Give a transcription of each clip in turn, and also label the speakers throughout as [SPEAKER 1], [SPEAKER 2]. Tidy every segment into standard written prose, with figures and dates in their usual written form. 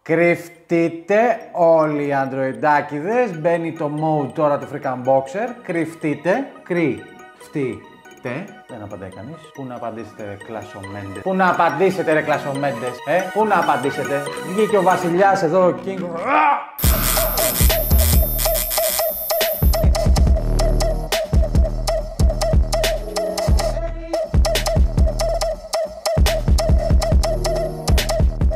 [SPEAKER 1] Κρυφτείτε όλοι οι ανδροϊντάκηδες. Μπαίνει το mode τώρα του Freak Unboxer. Κρυφτείτε. Κρυφτείτε. Δεν απαντάει κανείς. Πού να απαντήσετε ρε κλασομέντες. Πού να απαντήσετε ρε κλασομέντες. Πού να απαντήσετε. Βγήκε ο βασιλιάς εδώ, ο King.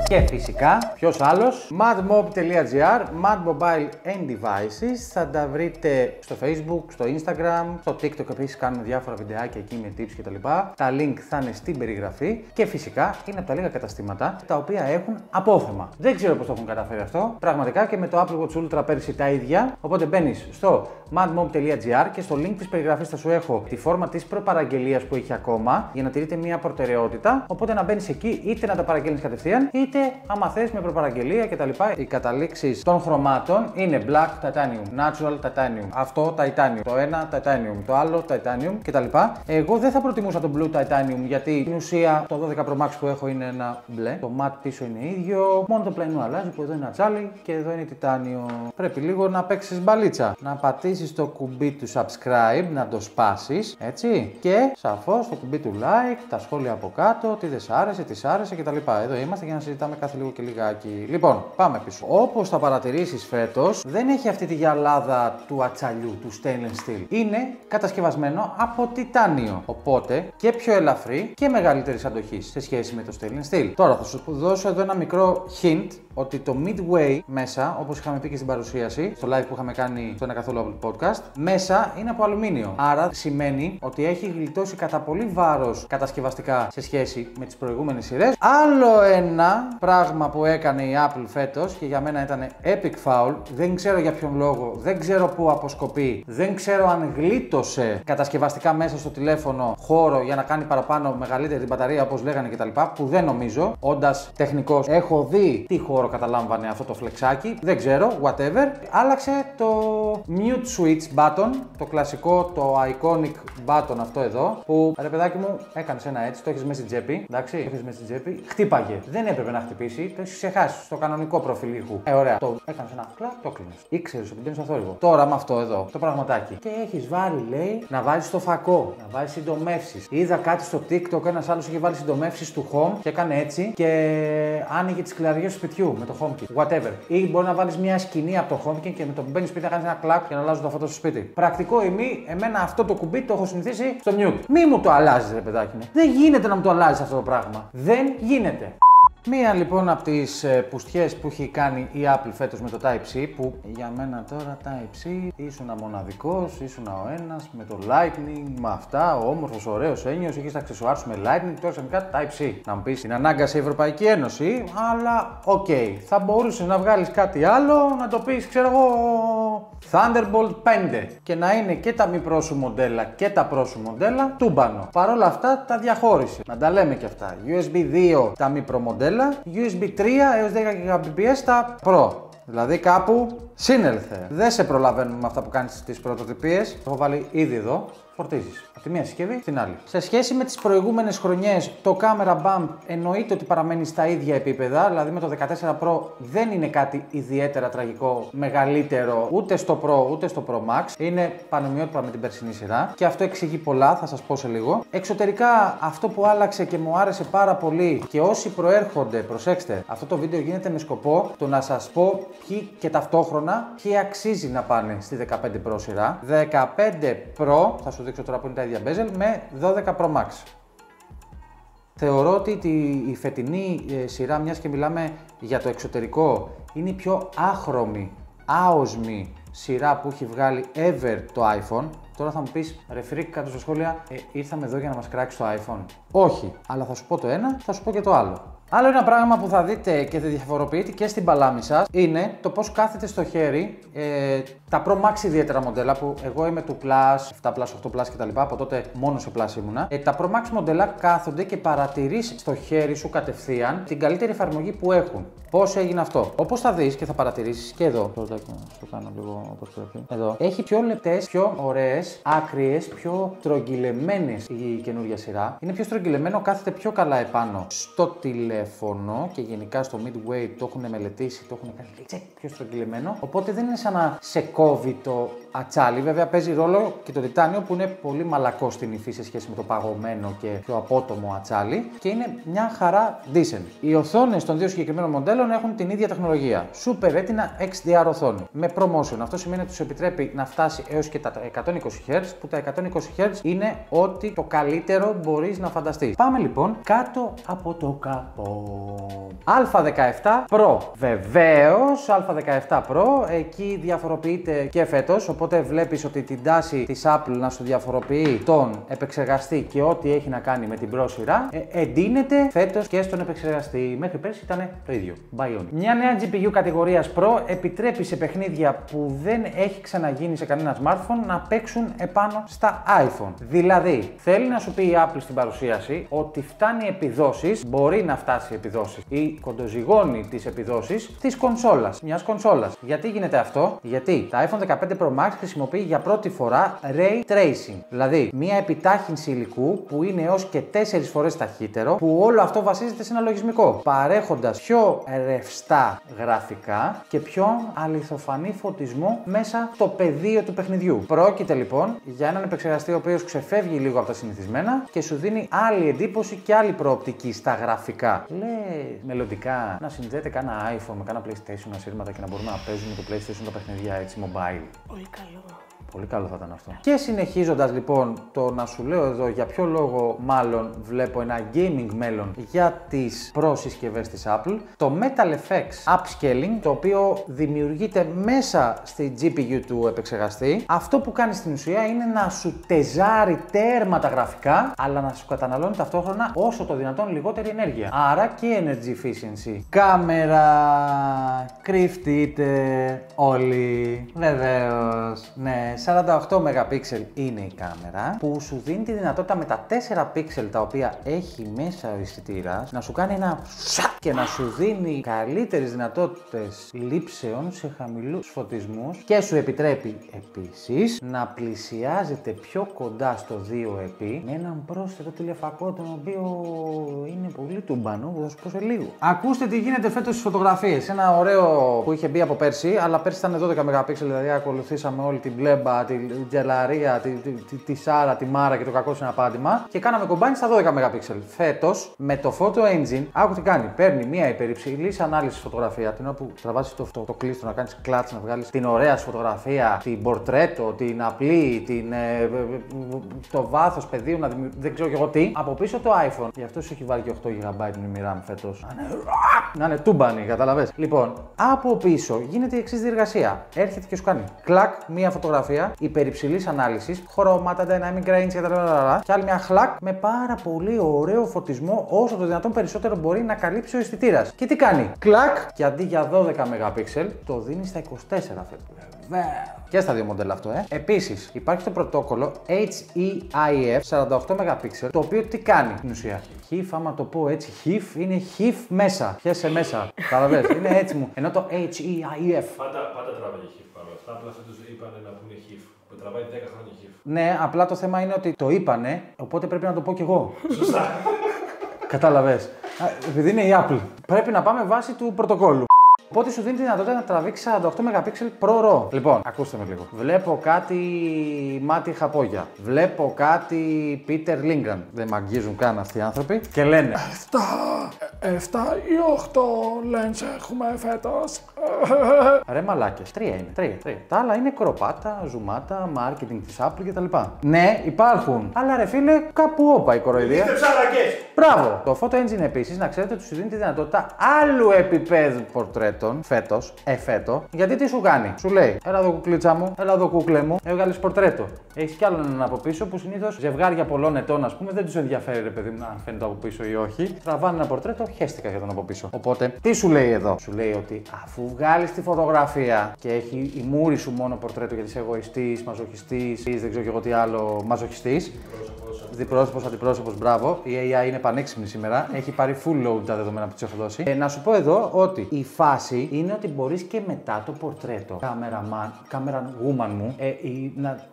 [SPEAKER 1] Και φυσικά, ποιος άλλος, madmob.gr, Mad Mobile and Devices. Θα τα βρείτε στο Facebook, στο Instagram, στο TikTok επίσης κάνουμε διάφορα βιντεάκια εκεί με tips κτλ. Τα link θα είναι στην περιγραφή και φυσικά είναι από τα λίγα καταστήματα τα οποία έχουν απόθεμα. Δεν ξέρω πώς το έχουν καταφέρει αυτό. Πραγματικά και με το Apple Watch Ultra πέρυσι τα ίδια. Οπότε μπαίνεις στο madmob.gr και στο link της περιγραφής θα σου έχω τη φόρμα της προπαραγγελίας που έχει ακόμα για να τηρείτε μια προτεραιότητα. Οπότε να μπαίνεις εκεί είτε να τα παραγγέλνεις κατευθείαν είτε άμα θες με προπαραγγελία κτλ. Οι καταλήξεις των χρωμάτων είναι Black Titanium, Natural Titanium, αυτό Titanium, το ένα Titanium, το άλλο Titanium κτλ. Εγώ δεν θα προτιμούσα το Blue Titanium γιατί στην ουσία το 12 Pro Max που έχω είναι ένα μπλε. Το matte πίσω είναι ίδιο, μόνο το πλαϊνό αλλάζει που εδώ είναι ατσάλι και εδώ είναι τιτάνιο. Πρέπει λίγο να παίξεις μπαλίτσα. Να πατήσεις το κουμπί του subscribe, να το σπάσεις, έτσι. Και σαφώς το κουμπί του like, τα σχόλια από κάτω, τι δεν σ' άρεσε, τι σ' άρεσε κτλ. Εδώ είμαστε για να συζητάμε κάθε λίγο και λιγάκι. Λοιπόν, πάμε πίσω. Όπως θα παρατηρήσεις φέτος, δεν έχει αυτή τη γυαλάδα του ατσαλιού, του stainless steel. Είναι κατασκευασμένο από τιτάνιο. Οπότε και πιο ελαφρύ και μεγαλύτερης αντοχής σε σχέση με το stainless steel. Τώρα θα σου δώσω εδώ ένα μικρό hint ότι το midway μέσα, όπως είχαμε πει και στην παρουσίαση, στο live που είχαμε κάνει στο ένα καθόλου podcast, μέσα είναι από αλουμίνιο. Άρα σημαίνει ότι έχει γλιτώσει κατά πολύ βάρος κατασκευαστικά σε σχέση με τις προηγούμενες σειρές. Άλλο ένα πράγμα που έκανε η Apple φέτος και για μένα ήταν epic foul, δεν ξέρω για ποιον λόγο, δεν ξέρω πού αποσκοπεί, δεν ξέρω αν γλίτωσε κατασκευαστικά μέσα στο τηλέφωνο χώρο για να κάνει παραπάνω μεγαλύτερη την μπαταρία όπως λέγανε κτλ. Που δεν νομίζω, όντας τεχνικός, έχω δει τι χώρο καταλάμβανε αυτό το φλεξάκι, δεν ξέρω, whatever. Άλλαξε το mute switch button, το κλασικό, το iconic button αυτό εδώ, που ρε παιδάκι μου έκανες ένα έτσι, το έχεις μέσα στην τσέπη, εντάξει, το έχεις μέσα στην τσέπη, χτύπαγε. Δεν έπρεπε να χτυπήσει, το έχεις ξεχάσει στο κανονικό προφίλ ήχου. Ωραία, το έκανες ένα κλακ, το κλείνεις. Ήξερες ότι μπαίνεις στο θόρυβο. Τώρα με αυτό εδώ, το πραγματάκι. Και έχεις βάλει, λέει, να βάλεις το φακό, να βάλεις συντομεύσεις. Είδα κάτι στο TikTok, ένας άλλος είχε βάλει συντομεύσεις του home και έκανε έτσι και άνοιγε τις κλαριές του σπιτιού με το HomeKit. Whatever. Ή μπορεί να βάλεις μια σκηνή από το HomeKit και με το που μπαίνεις σπίτι να κάνεις ένα κλακ και να αλλάζουν τα φώτα στο σπίτι. Πρακτικό ή μη, εμένα αυτό το κουμπί το έχω συνηθίσει στο mute. Μη μου το αλλάζεις, ρε παιδάκι μου. Δεν γίνεται να μου το αλλάζεις αυτό το πράγμα. Δεν γίνεται. Μία λοιπόν από τις πουστιές που έχει κάνει η Apple φέτος με το Type-C, που για μένα τώρα Type-C ήσουνα μοναδικός, ήσουνα ο ένας με το Lightning, με αυτά, ο όμορφος, ωραίος έννοιος, είχες τα αξεσουάρ σου με Lightning, τώρα ξαφνικά Type-C. Να μου πεις την ανάγκασε η Ευρωπαϊκή Ένωση, αλλά οκ, θα μπορούσες να βγάλεις κάτι άλλο, να το πεις, ξέρω εγώ, Thunderbolt 5 και να είναι και τα μη πρόσου μοντέλα και τα πρόσου μοντέλα τούμπανο. Παρ' όλα αυτά τα διαχώρισε. Να τα λέμε και αυτά. USB 2 τα μη προ μοντέλα, USB 3 έως 10 Gbps τα Pro. Δηλαδή κάπου σύνελθε. Δεν σε προλαβαίνουμε με αυτά που κάνεις στις πρωτοτυπίες. Το έχω βάλει ήδη εδώ. Φορτίζεις από τη μία συσκευή στην άλλη. Σε σχέση με τις προηγούμενες χρονιές, το camera bump εννοείται ότι παραμένει στα ίδια επίπεδα. Δηλαδή με το 14 Pro δεν είναι κάτι ιδιαίτερα τραγικό, μεγαλύτερο ούτε στο Pro ούτε στο Pro Max. Είναι πανομοιότυπα με την περσινή σειρά και αυτό εξηγεί πολλά, θα σας πω σε λίγο. Εξωτερικά, αυτό που άλλαξε και μου άρεσε πάρα πολύ και όσοι προέρχονται, προσέξτε, αυτό το βίντεο γίνεται με σκοπό το να σας πω ποιοι και ταυτόχρονα ποιοι αξίζει να πάνε στη 15 Pro σειρά. 15 Pro, θα σου δείξω τώρα που είναι τα ίδια bezel, με 12 Pro Max. Θεωρώ ότι η φετινή σειρά, μιας και μιλάμε για το εξωτερικό, είναι η πιο άχρωμη, άοσμη σειρά που έχει βγάλει ever το iPhone. Τώρα θα μου πεις, ρε φρικ, κάτω στα σχόλια, ήρθαμε εδώ για να μας κράξει το iPhone. Όχι, αλλά θα σου πω το ένα, θα σου πω και το άλλο. Άλλο ένα πράγμα που θα δείτε και θα διαφοροποιείται και στην παλάμη σας είναι το πώς κάθεται στο χέρι τα Pro Max ιδιαίτερα μοντέλα που εγώ είμαι του Plus, 7 Plus, 8 Plus κτλ. Από τότε μόνο σε Plus ήμουνα. Τα Pro Max μοντέλα κάθονται και παρατηρείς στο χέρι σου κατευθείαν την καλύτερη εφαρμογή που έχουν. Πώς έγινε αυτό? Όπως θα δεις και θα παρατηρήσεις και εδώ. Το κάνω λίγο όπως πρέπει. Εδώ. Έχει πιο λεπτές, πιο ωραίες, άκριες, πιο στρογγυλεμένες η καινούργια σειρά. Είναι πιο στρογγυλεμένο, κάθεται πιο καλά επάνω στο τηλέφωνο. τηλέφωνο και γενικά στο midway το έχουν μελετήσει, το έχουν κάνει τσεκ πιο στρογγυλεμένο. Οπότε δεν είναι σαν να σε κόβει το ατσάλι. Βέβαια παίζει ρόλο και το τιτάνιο που είναι πολύ μαλακό στην υφή σε σχέση με το παγωμένο και πιο απότομο ατσάλι και είναι μια χαρά decent. Οι οθόνες των δύο συγκεκριμένων μοντέλων έχουν την ίδια τεχνολογία. Super Retina XDR οθόνη με ProMotion. Αυτό σημαίνει ότι σου επιτρέπει να φτάσει έως και τα 120 Hz, που τα 120 Hz είναι ό,τι το καλύτερο μπορείς να φανταστείς. Πάμε λοιπόν κάτω από το καπό. Α17 Pro. Βεβαίως, Α17 Pro, εκεί διαφοροποιείται και φέτος, οπότε βλέπεις ότι την τάση της Apple να σου διαφοροποιεί τον επεξεργαστή και ό,τι έχει να κάνει με την Pro σειρά, εντείνεται φέτος και στον επεξεργαστή. Μέχρι πέρσι ήταν το ίδιο. Bionic. Μια νέα GPU κατηγορίας Pro επιτρέπει σε παιχνίδια που δεν έχει ξαναγίνει σε κανένα smartphone να παίξουν επάνω στα iPhone. Δηλαδή, θέλει να σου πει η Apple στην παρουσίαση ότι φτάνει επιδόσεις, μπορεί να φτάσει επιδόσεις ή κοντοζυγώνει τις επιδόσεις της κονσόλας, μιας κονσόλας. Γιατί γίνεται αυτό? Γιατί τα iPhone 15 Pro Max χρησιμοποιεί για πρώτη φορά Ray Tracing, δηλαδή μια επιτάχυνση υλικού που είναι έως και 4 φορές ταχύτερο, που όλο αυτό βασίζεται σε ένα λογισμικό, παρέχοντας πιο ρευστά γραφικά και πιο αληθοφανή φωτισμό μέσα στο πεδίο του παιχνιδιού. Πρόκειται λοιπόν για έναν επεξεργαστή ο οποίος ξεφεύγει λίγο από τα συνηθισμένα και σου δίνει άλλη εντύπωση και άλλη προοπτική στα γραφικά. Λέει μελλοντικά να συνδέεται κάνα iPhone με κάνα PlayStation ασύρματα και να μπορούμε να παίζουμε το PlayStation τα παιχνίδια έτσι mobile.
[SPEAKER 2] Πολύ καλό.
[SPEAKER 1] Πολύ καλό θα ήταν αυτό. Και συνεχίζοντας λοιπόν το να σου λέω εδώ για ποιο λόγο μάλλον βλέπω ένα gaming μέλλον για τις Pro συσκευές της Apple, το Metal FX Upscaling, το οποίο δημιουργείται μέσα στη GPU του επεξεργαστή. Αυτό που κάνει στην ουσία είναι να σου τεζάρει τέρμα τα γραφικά, αλλά να σου καταναλώνει ταυτόχρονα όσο το δυνατόν λιγότερη ενέργεια. Άρα και energy efficiency. Κάμερα, κρυφτείτε όλοι. Βεβαίως, ναι. 48 MP είναι η κάμερα που σου δίνει τη δυνατότητα με τα 4 pixel τα οποία έχει μέσα ο αισθητήρας να σου κάνει ένα και να σου δίνει καλύτερες δυνατότητες λήψεων σε χαμηλούς φωτισμούς και σου επιτρέπει επίσης να πλησιάζεται πιο κοντά στο 2x με έναν πρόσθετο τηλεφακό τον οποίο είναι πολύ τουμπανό που θα σου πω σε λίγο. Ακούστε τι γίνεται φέτος στις φωτογραφίες. Ένα ωραίο που είχε μπει από πέρσι, αλλά πέρσι ήταν 12 MP, δηλαδή ακολουθήσαμε όλη την μπλέμπα, τη Τζελαρία, τη Σάρα, τη Μάρα και το κακό συναπάντημα και κάναμε κομπάνι στα 12 MP. Φέτος με το Photo Engine, άκου τι κάνει. Παίρνει μια υπερυψηλής ανάλυσης φωτογραφία, την ώρα που τραβάζεις το κλείστρο να κάνεις κλάτς, να βγάλεις την ωραία φωτογραφία, την πορτρέτο, την απλή, το βάθος πεδίου, δεν ξέρω κι εγώ τι. Από πίσω το iPhone, γι' αυτό σου έχει βάλει και 8 GB μνήμη RAM φέτος. Να είναι τούμπανη, καταλαβες. Λοιπόν, από πίσω γίνεται η εξής διεργασία. Έρχεται και σου κάνει κλακ, μία φωτογραφία υπερυψηλής ανάλυσης, χρώματα, dynamic range και άλλη μια χλακ με πάρα πολύ ωραίο φωτισμό όσο το δυνατόν περισσότερο μπορεί να καλύψει ο αισθητήρας. Και τι κάνει? Κλακ, και αντί για 12 MP το δίνει στα 24 φέτος. Και στα δύο μοντέλα αυτό, Επίσης, υπάρχει το πρωτόκολλο HEIF 48 MP, το οποίο τι κάνει στην ουσία? HEIF, άμα το πω έτσι, HEIF είναι HEIF μέσα. Πιέσαι μέσα. Καταλαβαίνεις, είναι έτσι μου. Ενώ το HEIF.
[SPEAKER 2] Πάντα τραβάει HEIF πάνω. Αυτά απλά φέτος είπανε να πούνε HEIF. Που τραβάει 10 χρόνια HEIF.
[SPEAKER 1] Ναι, απλά το θέμα είναι ότι το είπανε, οπότε πρέπει να το πω κι εγώ.
[SPEAKER 2] Σωστά.
[SPEAKER 1] Κατάλαβες. Επειδή είναι η Apple. Πρέπει να πάμε βάσει του πρωτοκόλλου. Οπότε σου δίνει τη δυνατότητα να τραβήξει 48 MP Pro RAW. Λοιπόν, ακούστε με λίγο. Βλέπω κάτι Μάτι Χαπόγια. Βλέπω κάτι Peter Lindgren. Δεν μ' αγγίζουν καν αυτοί οι άνθρωποι. Και λένε
[SPEAKER 3] 7 ή 8 lens έχουμε φέτος.
[SPEAKER 1] Ρε μαλάκες, 3 είναι. 3. Τα άλλα είναι κροπάτα, ζουμάτα, marketing της Apple κτλ. Ναι, υπάρχουν. Αλλά ρε φίλε, κάπου όπα η κοροϊδία.
[SPEAKER 2] Είστε ψαρακές.
[SPEAKER 1] Μπράβο! Το Photo Engine επίσης, να ξέρετε, του δίνει τη δυνατότητα άλλου επίπεδου πορτρέτων φέτος, εφέτο. Γιατί τι σου κάνει? Σου λέει, έλα εδώ κουκλίτσα μου, έλα εδώ κούκλε μου, έβγαλες πορτρέτο. Έχεις κι άλλον έναν από πίσω που συνήθως ζευγάρια πολλών ετών, ας πούμε, δεν τους ενδιαφέρει ρε παιδί μου να φαίνεται από πίσω ή όχι. Τραβάνε ένα πορτρέτο, χέστηκα για τον από πίσω. Οπότε, τι σου λέει εδώ? Σου λέει ότι αφού βγάλεις τη φωτογραφία και έχει η μούρη σου μόνο πορτρέτο γιατί είσαι εγωιστής, μαζοχιστής, δεν ξέρω και εγώ τι άλλο, μαζοχιστής. Διπρόσωπος, αντιπρόσωπος, μπράβο. Η AI είναι πανέξυπνη σήμερα. Έχει πάρει full load τα δεδομένα που της έχω δώσει. Να σου πω εδώ ότι η φάση είναι ότι μπορείς και μετά το πορτρέτο, camera woman μου,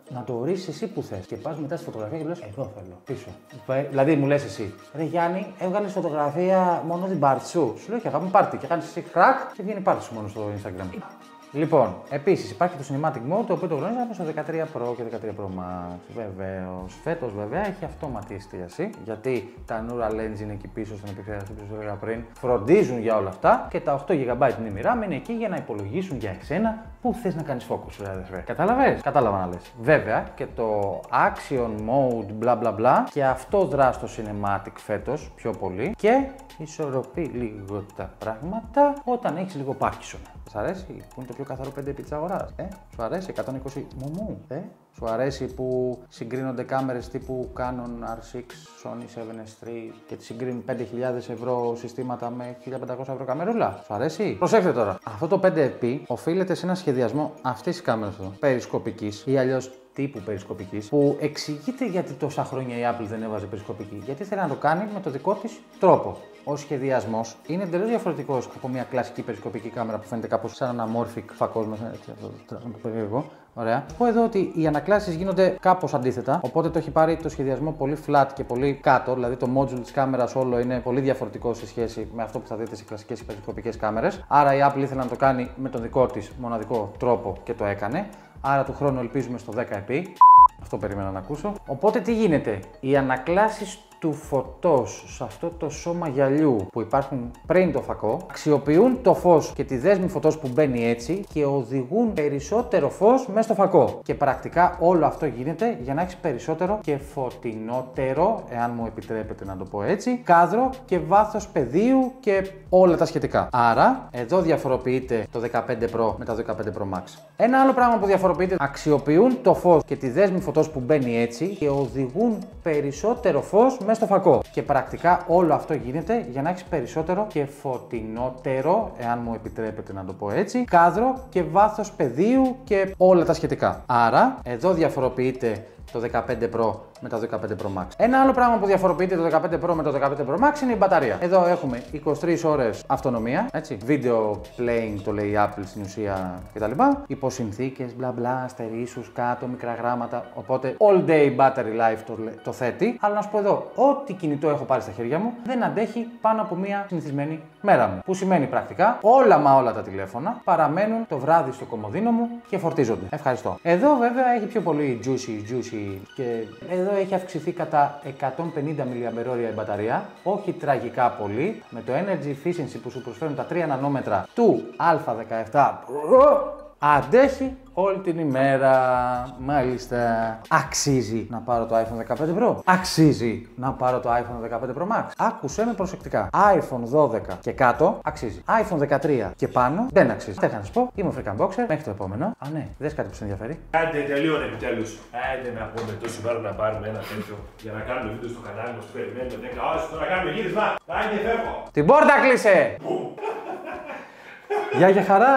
[SPEAKER 1] να το ορίσεις εσύ που θες. Και πας μετά στη φωτογραφία και λες: εδώ θέλω, πίσω. Δηλαδή μου λες εσύ: ρε Γιάννη, έβγαλες φωτογραφία μόνο την πάρτι σου. Σου λέω: και αγάπη μου πάρτι. Και κάνεις εσύ crack και βγαίνει πάρτι σου μόνο στο Instagram. Λοιπόν, επίσης υπάρχει το Cinematic Mode, το οποίο το γνωρίζαμε στο 13 Pro και 13 Pro Max. Βεβαίως. Φέτος βέβαια έχει αυτόματη εστίαση, γιατί τα Neural Lens είναι εκεί πίσω στον επεξεργαστή που σας έλεγα πριν. Φροντίζουν για όλα αυτά και τα 8 GB μνήμη RAM είναι εκεί για να υπολογίσουν για εσένα που θες να κάνεις focus, αδερφέ. Κατάλαβες? Κατάλαβα να λες. Βέβαια και το Action Mode μπλα μπλα μπλα και αυτό δρά στο Cinematic φέτος πιο πολύ και ισορροπεί λίγο τα πράγματα όταν έχεις λίγο Parkinson. Σ' αρέσει που είναι το πιο καθαρό 5 επί της αγοράς? Σου αρέσει 120 μουμού? Σου αρέσει που συγκρίνονται κάμερες τύπου Canon R6, Sony 7S3 και τις συγκρίνουν 5.000 ευρώ συστήματα με 1.500 ευρώ καμερούλα? Σου αρέσει? Προσέξτε τώρα. Αυτό το 5x οφείλεται σε ένα σχεδιασμό αυτής της κάμερας εδώ, περισκοπικής ή αλλιώς τύπου περισκοπικής, που εξηγείται γιατί τόσα χρόνια η Apple δεν έβαζε περισκοπική. Γιατί θέλει να το κάνει με το δικό της τρόπο. Ο σχεδιασμός είναι εντελώς διαφορετικός από μια κλασική περισκοπική κάμερα που φαίνεται κάπως σαν ένα amorphic φακός μέσα. Έτσι, αυτό το περίεργο. Ωραία. Πω εδώ ότι οι ανακλάσεις γίνονται κάπως αντίθετα, οπότε το έχει πάρει το σχεδιασμό πολύ flat και πολύ κάτω, δηλαδή το module της κάμερας όλο είναι πολύ διαφορετικό σε σχέση με αυτό που θα δείτε σε κλασικές περισκοπικές κάμερες. Άρα η Apple ήθελε να το κάνει με τον δικό της μοναδικό τρόπο και το έκανε. Άρα του χρόνου ελπίζουμε στο 10x. Αυτό περίμενα να ακούσω. Οπότε τι γίνεται? Οι ανακλάσεις του φωτός σε αυτό το σώμα γυαλιού που υπάρχουν πριν το φακό αξιοποιούν το φως και τη δέσμη φωτός που μπαίνει έτσι και οδηγούν περισσότερο φως μέσα στο φακό. Και πρακτικά όλο αυτό γίνεται για να έχεις περισσότερο και φωτεινότερο, εάν μου επιτρέπετε να το πω έτσι, κάδρο και βάθος πεδίου και όλα τα σχετικά. Άρα εδώ διαφοροποιείται το 15 Pro με το 15 Pro Max. Ένα άλλο πράγμα που διαφοροποιείται: αξιοποιούν το φως και τη δέσμη φωτός που μπαίνει έτσι και οδηγούν περισσότερο φως μέσα στο φακό. Και πρακτικά όλο αυτό γίνεται για να έχεις περισσότερο και φωτεινότερο, εάν μου επιτρέπετε να το πω έτσι, κάδρο και βάθος πεδίου και όλα τα σχετικά. Άρα εδώ διαφοροποιείται το 15 Pro με το 15 Pro Max. Ένα άλλο πράγμα που διαφοροποιείται το 15 Pro με το 15 Pro Max είναι η μπαταρία. Εδώ έχουμε 23 ώρες αυτονομία, έτσι. Video playing το λέει η Apple στην ουσία κτλ. Υπό συνθήκες, μπλα μπλα, αστερίσους, κάτω, μικρά γράμματα. Οπότε all day battery life το θέτει. Αλλά να σου πω εδώ, ό,τι κινητό έχω πάρει στα χέρια μου δεν αντέχει πάνω από μία συνηθισμένη μέρα μου. Που σημαίνει πρακτικά όλα τα τηλέφωνα παραμένουν το βράδυ στο κομμωδίνο μου και φορτίζονται. Ευχαριστώ. Εδώ βέβαια έχει πιο πολύ juicy και εδώ έχει αυξηθεί κατά 150 mAh η μπαταρία, όχι τραγικά πολύ, με το Energy Efficiency που σου προσφέρουν τα 3 νανόμετρα του Α17 αντέχει όλη την ημέρα. Μάλιστα. Αξίζει να πάρω το iPhone 15 Pro. Αξίζει να πάρω το iPhone 15 Pro Max. Άκουσέ με προσεκτικά. iPhone 12 και κάτω αξίζει. iPhone 13 και πάνω δεν αξίζει. Τι θα να σου πω. Είμαι ο Freakan Boxer. Μέχρι το επόμενο. Α, ναι, δες κάτι που σε ενδιαφέρει.
[SPEAKER 2] Άντε, τελείωνε επιτέλους. Άντε να πούμε τόση ώρα να πάρουμε ένα τέτοιο για να κάνουμε βίντεο στο κανάλι μας. Περιμένουμε 10 ώρες τώρα κάνουμε γύρισμα. Άντε, φεύγω.
[SPEAKER 1] Την πόρτα κλείσε. Γεια και χαρά.